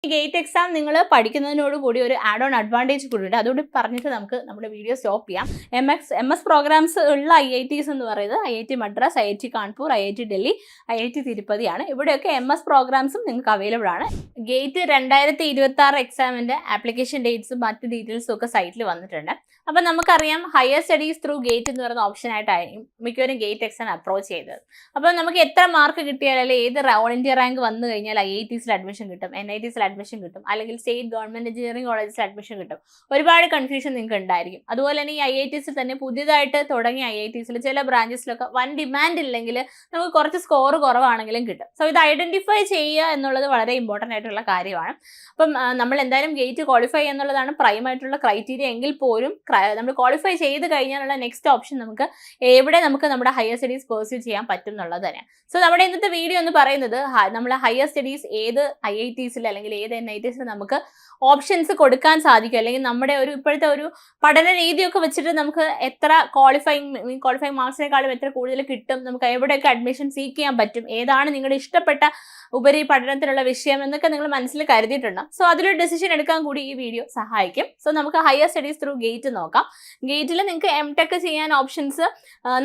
Gate exam നിങ്ങൾ പഠിക്കുന്നതിനോട് കൂടി ഒരു ആഡ് ഓൺ അഡ്വാൻറ്റേജ് കൂടിയുണ്ട്. അതുകൂടി പറഞ്ഞിട്ട് നമുക്ക് നമ്മുടെ വീഡിയോ സ്റ്റോപ്പ് ചെയ്യാം. എം എസ് പ്രോഗ്രാംസ് ഉള്ള IITs എന്ന് പറയുന്നത് IIT Madras, IIT Kanpur, IIT Delhi, IIT തിരുപ്പതിയാണ്. ഇവിടെയൊക്കെ MS പ്രോഗ്രാംസും നിങ്ങൾക്ക് അവൈലബിൾ ആണ്. ഗേറ്റ് 2026 എക്സാമിൻ്റെ ആപ്ലിക്കേഷൻ ഡേറ്റ്സും മറ്റ് ഡീറ്റെയിൽസും ഒക്കെ സൈറ്റിൽ വന്നിട്ടുണ്ട്. അപ്പം നമുക്കറിയാം ഹയർ സ്റ്റഡീസ് ത്രൂ ഗേറ്റ് എന്ന് പറയുന്ന ഓപ്ഷനായിട്ടായിരിക്കും മിക്കവരും ഗേറ്റ് എക്സാം അപ്രോച്ച് ചെയ്തത്. അപ്പോൾ നമുക്ക് എത്ര മാർക്ക് കിട്ടിയാൽ അല്ലെങ്കിൽ ഏത് ഓൾ ഇന്ത്യ റാങ്ക് വന്നു കഴിഞ്ഞാൽ IITസിൽ അഡ്മിഷൻ കിട്ടും, NITസിൽ അഡ്മിഷൻ കിട്ടും, അല്ലെങ്കിൽ സ്റ്റേറ്റ് ഗവൺമെന്റ് എഞ്ചിനീയറിംഗ് കോളേജിൽ അഡ്മിഷൻ കിട്ടും. ഒരുപാട് കൺഫ്യൂഷൻ നിങ്ങൾക്ക് ഉണ്ടായിരിക്കും. അതുപോലെ തന്നെ ഈ IITസിൽ തന്നെ പുതിയതായിട്ട് തുടങ്ങിയ IITസിൽ ചില ബ്രാഞ്ചസിലൊക്കെ വൻ ഡിമാൻഡ് ഇല്ലെങ്കിൽ നമുക്ക് കുറച്ച് സ്കോർ കുറവാണെങ്കിലും കിട്ടും. സോ ഇത് ഐഡന്റിഫൈ ചെയ്യുക എന്നുള്ളത് വളരെ ഇമ്പോർട്ടൻ്റ് ആയിട്ടുള്ള കാര്യമാണ്. അപ്പം നമ്മൾ എന്തായാലും ഗേറ്റ് ക്വാളിഫൈ എന്നുള്ളതാണ് പ്രൈം ആയിട്ടുള്ള ക്രൈറ്റീരിയ എങ്കിൽ പോലും നമ്മൾ ക്വാളിഫൈ ചെയ്ത് കഴിഞ്ഞാലുള്ള നെക്സ്റ്റ് ഓപ്ഷൻ നമുക്ക് എവിടെ നമുക്ക് നമ്മുടെ ഹയർ സ്റ്റഡീസ് പെർസ്യൂ ചെയ്യാൻ പറ്റും എന്നുള്ളത് തന്നെയാണ്. സോ നമ്മുടെ ഇന്നത്തെ വീഡിയോ എന്ന് പറയുന്നത് നമ്മൾ ഹയർ സ്റ്റഡീസ് ഏത് IITസിൽ അല്ലെങ്കിൽ ഏത് NITസിൽ നമുക്ക് ഓപ്ഷൻസ് കൊടുക്കാൻ സാധിക്കും, അല്ലെങ്കിൽ നമ്മുടെ ഒരു ഇപ്പോഴത്തെ ഒരു പഠന രീതിയൊക്കെ വെച്ചിട്ട് നമുക്ക് എത്ര ക്വാളിഫൈങ് മാർക്സിനേക്കാളും എത്ര കൂടുതൽ കിട്ടും, നമുക്ക് എവിടെയൊക്കെ അഡ്മിഷൻ സീക്ക് ചെയ്യാൻ പറ്റും, ഏതാണ് നിങ്ങളുടെ ഇഷ്ടപ്പെട്ട ഉപരി പഠനത്തിനുള്ള വിഷയം എന്നൊക്കെ നിങ്ങൾ മനസ്സിൽ കരുതിയിട്ടുണ്ടാകും. സോ അതിലൊരു ഡെസിഷൻ എടുക്കാൻ കൂടി ഈ വീഡിയോ സഹായിക്കും. സോ നമുക്ക് ഹയർ സ്റ്റഡീസ് ത്രൂ ഗേറ്റ് നോക്കാം. ഗേറ്റിൽ നിങ്ങൾക്ക് MTech ചെയ്യാൻ ഓപ്ഷൻസ്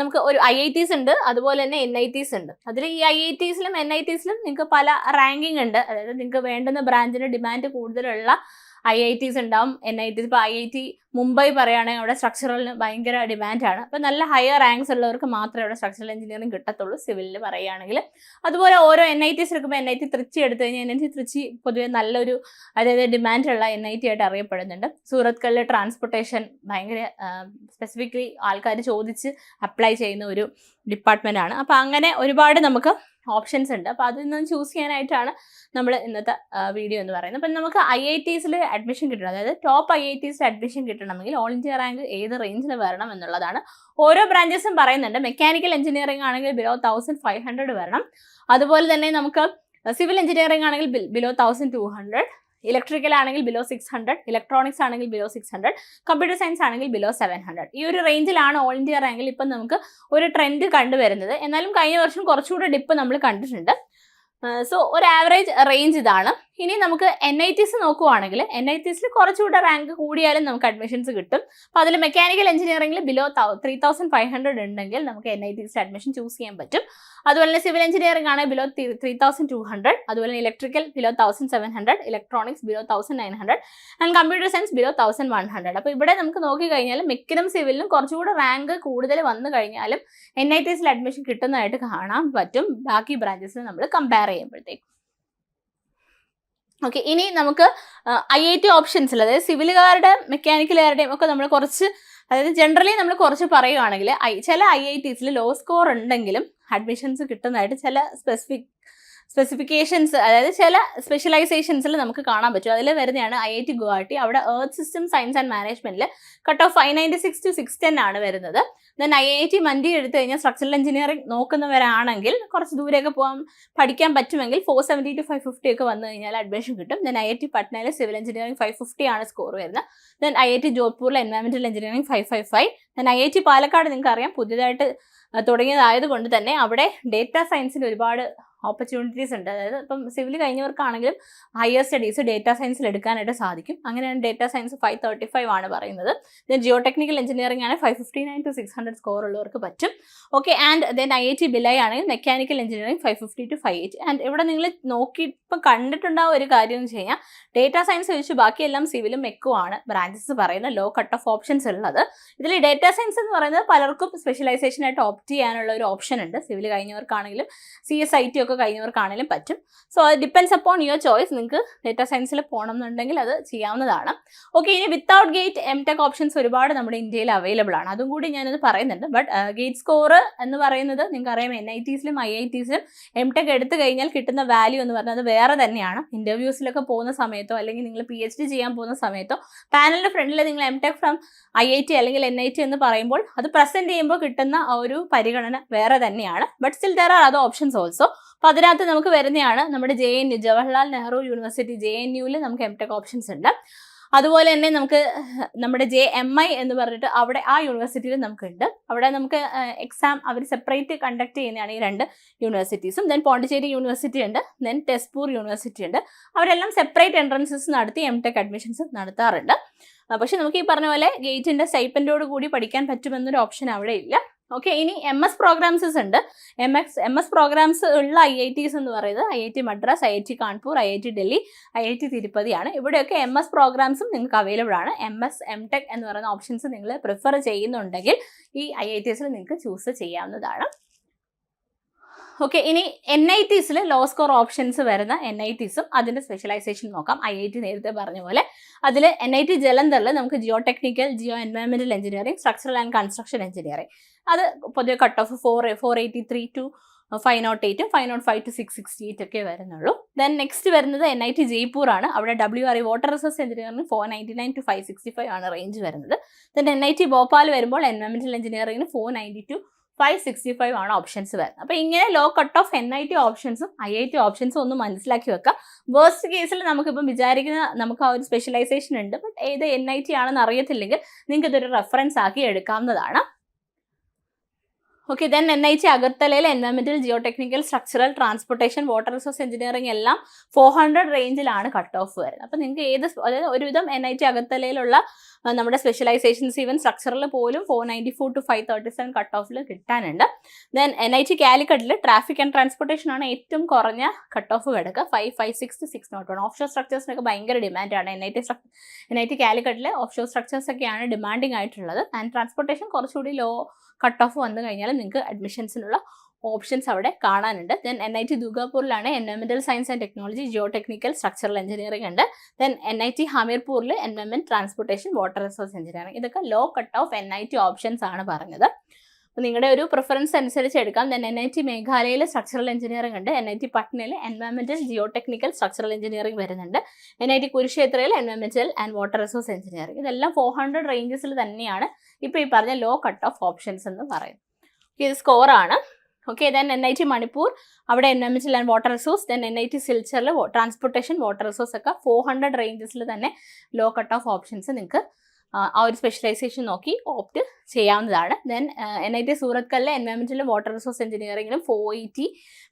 നമുക്ക് ഒരു IITs ഉണ്ട്, അതുപോലെ തന്നെ NITs ഉണ്ട്. അതിൽ ഈ IITസിലും NITസിലും നിങ്ങൾക്ക് പല റാങ്കിങ് ഉണ്ട്. അതായത് നിങ്ങൾക്ക് വേണ്ടുന്ന ബ്രാഞ്ചിന് ഡിമാൻഡ് കൂടുതലുള്ള IITs ഉണ്ടാവും. NITs ഇപ്പോൾ IIT മുംബൈ പറയുകയാണെങ്കിൽ അവിടെ സ്ട്രക്ചറലിന് ഭയങ്കര ഡിമാൻഡാണ്. അപ്പോൾ നല്ല ഹയർ റാങ്ക്സ് ഉള്ളവർക്ക് മാത്രമേ അവിടെ സ്ട്രക്ചറൽ എഞ്ചിനീയറിംഗ് കിട്ടത്തുള്ളൂ സിവിലിൽ പറയുകയാണെങ്കിൽ. അതുപോലെ ഓരോ NITs എടുക്കുമ്പോൾ NIT തൃച്ചി എടുത്തു കഴിഞ്ഞാൽ NIT തൃച്ചി പൊതുവെ നല്ലൊരു അതായത് ഡിമാൻഡുള്ള NIT ആയിട്ട് അറിയപ്പെടുന്നുണ്ട്. സൂറത്കല്ലിൽ ട്രാൻസ്പോർട്ടേഷൻ ഭയങ്കര സ്പെസിഫിക്കലി ആൾക്കാർ ചോദിച്ച് അപ്ലൈ ചെയ്യുന്ന ഒരു ഡിപ്പാർട്ട്മെൻറ്റാണ്. അപ്പോൾ അങ്ങനെ ഒരുപാട് നമുക്ക് ഓപ്ഷൻസ് ഉണ്ട്. അപ്പോൾ അതിൽ നിന്ന് ചൂസ് ചെയ്യാനായിട്ടാണ് നമ്മൾ ഇന്നത്തെ വീഡിയോ എന്ന് പറയുന്നത്. അപ്പം നമുക്ക് IITസിൽ അഡ്മിഷൻ കിട്ടണം, അതായത് ടോപ്പ് IITസിൽ അഡ്മിഷൻ കിട്ടണമെങ്കിൽ ഓൾ ഇന്ത്യ റാങ്ക് ഏത് റേഞ്ചിൽ വരണം എന്നുള്ളതാണ്. ഓരോ ബ്രാഞ്ചസും പറയുന്നുണ്ട്. മെക്കാനിക്കൽ എഞ്ചിനീയറിംഗ് ആണെങ്കിൽ ബിലോ 1500 വരണം. അതുപോലെ തന്നെ നമുക്ക് സിവിൽ എഞ്ചിനീയറിംഗ് ആണെങ്കിൽ ബിലോ 1200, ഇലക്ട്രിക്കൽ ആണെങ്കിൽ ബിലോ 600, ഇലക്ട്രോണിക്സ് ആണെങ്കിൽ ബിലോ 600, കമ്പ്യൂട്ടർ സയൻസ് ആണെങ്കിൽ ബിലോ 700. ഈ ഒരു റേഞ്ചിലാണ് ഓൾ ഇന്ത്യ റാങ്കിൽ ഇപ്പം നമുക്ക് ഒരു ട്രെൻഡ് കണ്ടുവരുന്നത്. എന്നാലും കഴിഞ്ഞ വർഷം കുറച്ചുകൂടെ ഡിപ്പ് നമ്മൾ കണ്ടിട്ടുണ്ട്. സോ ഒരു ആവറേജ് റേഞ്ച് ഇതാണ്. ഇനി നമുക്ക് NITs നോക്കുവാണെങ്കിൽ NITസിൽ കുറച്ചുകൂടെ റാങ്ക് കൂടിയാലും നമുക്ക് അഡ്മിഷൻസ് കിട്ടും. അപ്പോൾ അതിൽ മെക്കാനിക്കൽ എഞ്ചിനീയറിംഗിൽ ബിലോ 3500 ഉണ്ടെങ്കിൽ നമുക്ക് NITസിൽ അഡ്മിഷൻ ചൂസ് ചെയ്യാൻ പറ്റും. അതുപോലെ തന്നെ സിവിൽ എഞ്ചിനീയറിംഗ് ആണ് ബിലോ 3200, അതുപോലെ electrical below 1700, electronics below 1900 and computer science below 1100. അപ്പോൾ ഇവിടെ നമുക്ക് നോക്കിക്കഴിഞ്ഞാൽ മിക്കതും സിവിലിനും കുറച്ചുകൂടെ റാങ്ക് കൂടുതൽ വന്നു കഴിഞ്ഞാലും NITസിൽ അഡ്മിഷൻ കിട്ടുന്നതായിട്ട് കാണാൻ പറ്റും ബാക്കി ബ്രാഞ്ചസിൽ നമ്മൾ കമ്പയർ ചെയ്യുമ്പോഴത്തേക്കും. ഓക്കെ, ഇനി നമുക്ക് IIT ഓപ്ഷൻസിൽ അതായത് സിവിലുകാരുടെ മെക്കാനിക്കലുകാരുടെയും ഒക്കെ നമ്മൾ കുറച്ച് അതായത് ജനറലി നമ്മൾ കുറച്ച് പറയുവാണെങ്കിൽ ചില IITസിൽ ലോ സ്കോർ ഉണ്ടെങ്കിലും അഡ്മിഷൻസ് കിട്ടുന്നതായിട്ട് ചില സ്പെസിഫിക്കേഷൻസ് അതായത് ചില സ്പെഷ്യലൈസേഷൻസിൽ നമുക്ക് കാണാൻ പറ്റും. അതിൽ വരുന്നതാണ് IIT ഗുവാഹട്ടി. അവിടെ എർത്ത് സിസ്റ്റം സയൻസ് ആൻഡ് മാനേജ്മെന്റിൽ കട്ട് ഓഫ് 596 to 610 ആണ് വരുന്നത്. ദെൻ IIT മൻഡി എടുത്തു കഴിഞ്ഞാൽ സ്ട്രക്ചറൽ എഞ്ചിനീയറിംഗ് നോക്കുന്നവരാണെങ്കിൽ കുറച്ച് ദൂരെയൊക്കെ പോകാൻ പഠിക്കാൻ പറ്റുമെങ്കിൽ 470 to 550 ഒക്കെ വന്നു കഴിഞ്ഞാൽ അഡ്മിഷൻ കിട്ടും. ദെൻ IIT പട്നയിൽ സിവിൽ എഞ്ചിനീയറിംഗ് 550 ആണ് സ്കോർ വരുന്നത്. ദെൻ IIT ജോധ്പൂരിൽ environmental engineering 555. Then IIT Palakkad നിങ്ങൾക്ക് അറിയാം പുതിയതായിട്ട് തുടങ്ങിയതായതുകൊണ്ട് തന്നെ അവിടെ ഡേറ്റ സയൻസിന് ഒരുപാട് ഓപ്പർച്യൂണിറ്റീസ് ഉണ്ട്. അതായത് ഇപ്പം സിവിൽ കഴിഞ്ഞവർക്കാണെങ്കിലും ഹയർ സ്റ്റഡീസ് ഡേറ്റ സയൻസിൽ എടുക്കാനായിട്ട് സാധിക്കും. അങ്ങനെയാണ് ഡേറ്റ സയൻസ് 535 ആണ് പറയുന്നത്. ദെൻ ജിയോ ടെക്നിക്കൽ എഞ്ചിനീയറിംഗ് ആണ് 559 to 600 സ്കോർ ഉള്ളവർക്ക് പറ്റും. ഓക്കെ, ആൻഡ് ദെൻ IIT ബിലൈ ആണെങ്കിൽ മെക്കാനിക്കൽ എഞ്ചിനീയറിംഗ് 550 to 580. ആൻഡ് ഇവിടെ നിങ്ങൾ നോക്കി ഇപ്പം കണ്ടിട്ടുണ്ടാവുന്ന ഒരു കാര്യം എന്ന് വെച്ച് കഴിഞ്ഞാൽ ഡേറ്റ സയൻസ് വെച്ച് ബാക്കിയെല്ലാം സിവിലും മെക്കും ആണ് ബ്രാഞ്ചസ് പറയുന്ന ലോ കട്ട് ഓഫ് ഓപ്ഷൻസ് ഉള്ളത്. ഇതിൽ ഡേറ്റ സയൻസ് എന്ന് പറയുന്നത് പലർക്കും സ്പെഷ്യലൈസേഷൻ ആയിട്ട് ഓപ്റ്റ് ചെയ്യാനുള്ള ഒരു ഓപ്ഷൻ ഉണ്ട്. സിവിൽ കഴിഞ്ഞവർക്കാണെങ്കിലും CSIT ഒക്കെ കഴിഞ്ഞവർക്കാണെങ്കിലും പറ്റും. സോ അത് ഡിപ്പെൻസ് അപ്പോൺ യുവർ ചോയ്സ്. നിങ്ങൾക്ക് ഡേറ്റ സയൻസിൽ പോകണം എന്നുണ്ടെങ്കിൽ അത് ചെയ്യാവുന്നതാണ്. ഓക്കെ, ഇനി വിത്തൗട്ട് ഗേറ്റ് MTech ഓപ്ഷൻസ് ഒരുപാട് നമ്മുടെ ഇന്ത്യയിൽ അവൈലബിൾ ആണ്. അതും കൂടി ഞാനത് പറയുന്നുണ്ട്. ബട്ട് ഗേറ്റ് സ്കോർ എന്ന് പറയുന്നത് നിങ്ങൾക്കറിയാം NITസിലും IITസിലും MTech എടുത്തു കഴിഞ്ഞാൽ കിട്ടുന്ന വാല്യൂ എന്ന് പറയുന്നത് വേറെ തന്നെയാണ്. ഇൻ്റർവ്യൂസിലൊക്കെ പോകുന്ന സമയത്തോ അല്ലെങ്കിൽ നിങ്ങൾ PhD ചെയ്യാൻ പോകുന്ന സമയത്തോ പാനലിൻ്റെ ഫ്രണ്ടിൽ നിങ്ങൾ MTech ഫ്രം IIT അല്ലെങ്കിൽ NIT എന്ന് പറയുമ്പോൾ അത് പ്രസൻറ്റ് ചെയ്യുമ്പോൾ കിട്ടുന്ന ഒരു പരിഗണന വേറെ തന്നെയാണ്. But still there are other options also. അപ്പോൾ അതിനകത്ത് നമുക്ക് വരുന്നതാണ് നമ്മുടെ JNU ജവഹർലാൽ നെഹ്റു യൂണിവേഴ്സിറ്റി JNUവിൽ നമുക്ക് MTech ഓപ്ഷൻസ് ഉണ്ട്. അതുപോലെ തന്നെ നമുക്ക് നമ്മുടെ JMI എന്ന് പറഞ്ഞിട്ട് അവിടെ ആ യൂണിവേഴ്സിറ്റിയിൽ നമുക്കുണ്ട്. അവിടെ നമുക്ക് എക്സാം അവർ സെപ്പറേറ്റ് കണ്ടക്ട് ചെയ്യുന്നതാണ് ഈ 2 യൂണിവേഴ്സിറ്റീസും. ദെൻ പോണ്ടിച്ചേരി യൂണിവേഴ്സിറ്റി ഉണ്ട്, ദെൻ ടെസ്പൂർ യൂണിവേഴ്സിറ്റി ഉണ്ട്. അവരെല്ലാം സെപ്പറേറ്റ് എൻട്രൻസസ് നടത്തി MTech അഡ്മിഷൻസ് നടത്താറുണ്ട്. പക്ഷെ നമുക്ക് ഈ പറഞ്ഞ പോലെ ഗേറ്റിന്റെ സ്റ്റൈപ്പൻഡോട് കൂടി പഠിക്കാൻ പറ്റുമെന്നൊരു ഓപ്ഷൻ അവിടെ ഇല്ല. ഓക്കെ, ഇനി MS പ്രോഗ്രാംസസ് ഉണ്ട്. MS പ്രോഗ്രാംസ് ഉള്ള IITs എന്ന് പറയുന്നത് IIT Madras, IIT Kanpur, IIT Delhi, IIT തിരുപ്പതിയാണ്. ഇവിടെയൊക്കെ MS പ്രോഗ്രാംസും നിങ്ങൾക്ക് അവൈലബിൾ ആണ്. MS MTech എന്ന് പറയുന്ന ഓപ്ഷൻസ് നിങ്ങൾ പ്രിഫർ ചെയ്യുന്നുണ്ടെങ്കിൽ ഈ IITസിൽ നിങ്ങൾക്ക് ചൂസ് ചെയ്യാവുന്നതാണ്. ഓക്കെ, ഇനി NITസിൽ ലോ സ്കോർ ഓപ്ഷൻസ് വരുന്ന NITസും അതിൻ്റെ സ്പെഷ്യലൈസേഷൻ നോക്കാം. IIT നേരത്തെ പറഞ്ഞ പോലെ അതിൽ NIT ജലന്ധറിൽ നമുക്ക് ജിയോ ടെക്നിക്കൽ, ജിയോ എൻവയോൺമെന്റൽ engineering, structural and construction engineering, അത് പൊതുവെ കട്ട് ഓഫ് 483 to 508, 505 to 668 ഒക്കെ വരുന്നുള്ളൂ. ദെൻ നെക്സ്റ്റ് വരുന്നത് NIT ജയ്പൂർ ആണ്. അവിടെ WRE വാട്ടർ റിസോഴ്സ് എഞ്ചിനീയറിംഗിന് 499 to 565 ആണ് റേഞ്ച് വരുന്നത്. ദെൻ NIT ഭോപ്പാൽ വരുമ്പോൾ എൻവയോൺമെന്റൽ എഞ്ചിനീയറിംഗിന് 490 to 565 ആണ് ഓപ്ഷൻസ് വരുന്നത്. അപ്പോൾ ഇങ്ങനെ ലോ കട്ട് ഓഫ് NIT ഓപ്ഷൻസും IIT ഓപ്ഷൻസും ഒന്ന് മനസ്സിലാക്കി വെക്കാം. വേർസ്റ്റ് കേസിൽ നമുക്കിപ്പം വിചാരിക്കുന്ന നമുക്ക് ആ ഒരു സ്പെഷ്യലൈസേഷൻ ഉണ്ട്, ബട്ട് ഏത് NIT ആണെന്ന് അറിയത്തില്ലെങ്കിൽ നിങ്ങൾക്ക് ഇതൊരു റെഫറൻസ് ആക്കി എടുക്കാവുന്നതാണ്. ഓക്കെ, ദെൻ NIT അഗർത്തലയിൽ എൻവയോൺമെന്റൽ, geo technical, structural, transportation, water resource engineering എല്ലാം 400 റേഞ്ചിലാണ് കട്ട് ഓഫ് വരുന്നത്. അപ്പോൾ നിങ്ങൾക്ക് അതായത് ഒരുവിധം NIT അഗർത്തലയിലുള്ള നമ്മുടെ സ്പെഷ്യലൈസേഷൻസ് ഈവൻ സ്ട്രക്ചറിൽ പോലും 494 to 537 കട്ട് ഓഫിൽ കിട്ടാനുണ്ട്. ദെൻ NIT കാലിക്കറ്റിൽ ട്രാഫിക് ആൻഡ് ട്രാൻസ്പോർട്ടേഷൻ ആണ് ഏറ്റവും കുറഞ്ഞ കട്ട് ഓഫ് കിടക്കുക, 556 to 601. ഓഫ്ഷോർ സ്ട്രക്ചേഴ്സിനൊക്കെ ഭയങ്കര ഡിമാൻഡാണ്. NIT കാലിക്കറ്റിലെ ഓഫ്ഷോർ സ്ട്രക്ചേഴ്സ് ഒക്കെയാണ് ഡിമാൻഡിങ് ആയിട്ടുള്ളത്. ആൻഡ് ട്രാൻസ്പോർട്ടേഷൻ കുറച്ചുകൂടി ലോ കട്ട് ഓഫ് വന്നു കഴിഞ്ഞാൽ നിങ്ങൾക്ക് അഡ്മിഷൻസിനുള്ള ഓപ്ഷൻസ് അവിടെ കാണാനുണ്ട്. ദെൻ NIT ദുർഗാപൂരിലാണ് എൻവയോൺമെന്റൽ science and technology, geo technical, structural engineering ഉണ്ട്. ദെൻ NIT ഹമീർപൂരിൽ environment, transportation, water resource engineering. ഇതൊക്കെ low cut off NIT options ആണ് പറഞ്ഞത്. അപ്പോൾ നിങ്ങളുടെ ഒരു പ്രിഫറൻസ് അനുസരിച്ച് എടുക്കാം. ദെൻ NIT മേഘാലയയിൽ സ്ട്രക്ചറൽ എഞ്ചിനീയറിംഗ് ഉണ്ട്. NIT പട്നയിൽ എൻവയോൺമെന്റൽ, ജിയോ ടെക്നിക്കൽ, സ്ട്രക്ചറൽ എഞ്ചിനീയറിംഗ് വരുന്നുണ്ട്. NIT കുരുക്ഷേത്രയിൽ എൻവയോൺമെന്റൽ ആൻഡ് വാട്ടർ റിസോഴ്സ് എഞ്ചിനീയറിംഗ്. ഇതെല്ലാം 400 റേഞ്ചസിൽ തന്നെയാണ് ഇപ്പോൾ ഈ പറഞ്ഞ ലോ കട്ട് ഓഫ് ഓപ്ഷൻസ് എന്ന് പറയുന്നത്. ഇത് സ്കോറാണ്. ഓക്കെ, ദെൻ NIT മണിപ്പൂർ, അവിടെ എൻവയോൺമെന്റൽ and water resource. Then NIT സിൽച്ചറിൽ ട്രാൻസ്പോർട്ടേഷൻ, വാട്ടർ റിസോഴ്സ് ഒക്കെ 400 റേഞ്ചസിൽ തന്നെ ലോ കട്ട് ഓഫ് ഓപ്ഷൻസ് നിങ്ങൾക്ക് ആ ഒരു സ്പെഷ്യലൈസേഷൻ നോക്കി ഓപ്റ്റ് ചെയ്യാവുന്നതാണ്. ദെൻ NIT സൂറത്കലിലെ എൻവയോൺമെന്റലും വാട്ടർ റിസോഴ്സ് എഞ്ചിനീയറിംഗിലും 480,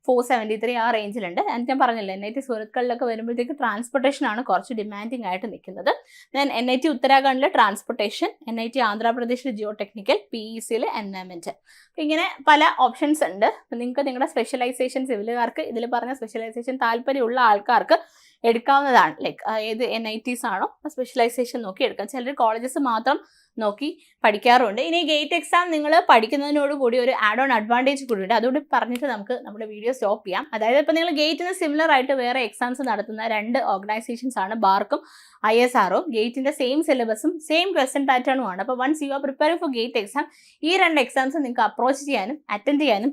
473 ആ റേഞ്ചിലുണ്ട്. ഞാൻ പറഞ്ഞില്ല, NIT സൂറത്കലിലൊക്കെ വരുമ്പോഴത്തേക്ക് ട്രാൻസ്പോർട്ടേഷൻ ആണ് കുറച്ച് ഡിമാൻഡിങ് ആയിട്ട് നിൽക്കുന്നത്. ദെൻ NIT ഉത്തരാഖണ്ഡിൽ ട്രാൻസ്പോർട്ടേഷൻ, NIT ആന്ധ്രാപ്രദേശിൽ ജിയോ ടെക്നിക്കൽ, PECയിൽ എൻവയോൺമെന്റ്. ഇങ്ങനെ പല ഓപ്ഷൻസ് ഉണ്ട്. അപ്പം നിങ്ങൾക്ക് നിങ്ങളുടെ സ്പെഷ്യലൈസേഷൻ, സിവിലുകാർക്ക് ഇതിൽ പറഞ്ഞ സ്പെഷ്യലൈസേഷൻ താല്പര്യമുള്ള ആൾക്കാർക്ക് എടുക്കാവുന്നതാണ്. ലൈക്ക് ഏത് NITs ആണോ സ്പെഷ്യലൈസേഷൻ നോക്കി എടുക്കാം. ചിലർ കോളേജസ് മാത്രം നോക്കി പഠിക്കാറുണ്ട്. ഇനി ഗേറ്റ് എക്സാം നിങ്ങൾ പഠിക്കുന്നതിനോട് കൂടി ഒരു ആഡ് ഓൺ അഡ്വാൻറ്റേജ് കൂടി ഉണ്ട്. അതുകൂടി പറഞ്ഞിട്ട് നമുക്ക് നമ്മുടെ വീഡിയോ സ്റ്റോപ്പ് ചെയ്യാം. അതായത് ഇപ്പോൾ നിങ്ങൾ ഗേറ്റിന് സിമിലർ ആയിട്ട് വേറെ എക്സാംസ് നടത്തുന്ന 2 ഓർഗനൈസേഷൻസ് ആണ് ബാർക്കും ISROയും. ഗേറ്റിൻ്റെ സെയിം സിലബസും സെയിം ക്വസ്റ്റ്യൻ പാറ്റേണും ആണ്. അപ്പോൾ once you are preparing for GATE exam, ഈ 2 എക്സാംസ് നിങ്ങൾക്ക് അപ്രോച്ച് ചെയ്യാനും അറ്റൻഡ് ചെയ്യാനും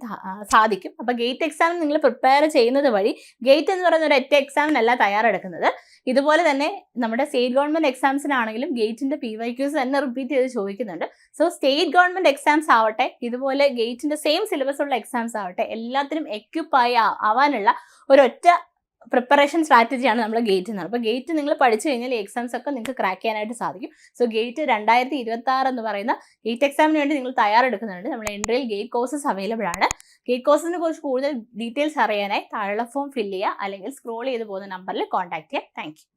സാധിക്കും. അപ്പോൾ ഗേറ്റ് എക്സാം നിങ്ങൾ പ്രിപ്പയർ ചെയ്യുന്നത് വഴി ഗേറ്റ് എന്ന് പറയുന്ന ഒരു ഒറ്റ എക്സാമിനല്ല തയ്യാറെടുക്കുന്നത്. ഇതുപോലെ തന്നെ നമ്മുടെ സ്റ്റേറ്റ് ഗവൺമെന്റ് എക്സാംസിനാണെങ്കിലും ഗേറ്റിന്റെ PYQs തന്നെ റിപ്പീറ്റ് ചെയ്ത് ചോദിക്കുന്നുണ്ട്. സോ സ്റ്റേറ്റ് ഗവൺമെന്റ് എക്സാംസ് ആവട്ടെ, ഇതുപോലെ ഗേറ്റിന്റെ സെയിം സിലബസ് ഉള്ള എക്സാംസ് ആവട്ടെ, എല്ലാത്തിനും എക്യുപ്പായി ആവാനുള്ള ഒരൊറ്റ പ്രിപ്പറേഷൻ സ്ട്രാറ്റജിയാണ് നമ്മൾ ഗേറ്റ് എന്ന്. അപ്പോൾ ഗേറ്റ് നിങ്ങൾ പഠിച്ചു കഴിഞ്ഞാൽ ഈ എക്സാംസ് ഒക്കെ നിങ്ങൾക്ക് ക്രാക്ക് ചെയ്യാനായിട്ട് സാധിക്കും. സോ ഗേറ്റ് 2026 എന്ന് പറയുന്ന ഗേറ്റ് എക്സാമിന് വേണ്ടി നിങ്ങൾ തയ്യാറെടുക്കുന്നുണ്ട്. നമ്മുടെ എൻട്രിയിൽ ഗേറ്റ് കോഴ്സസ് അവൈലബിൾ ആണ്. ഗേറ്റ് കോഴ്സിനെ കുറിച്ച് കൂടുതൽ ഡീറ്റെയിൽസ് അറിയാനായി താഴെയുള്ള ഫോം ഫില്ല് ചെയ്യുക, അല്ലെങ്കിൽ സ്ക്രോൾ ചെയ്ത് പോകുന്ന നമ്പറിൽ കോൺടാക്ട് ചെയ്യുക. Thank you.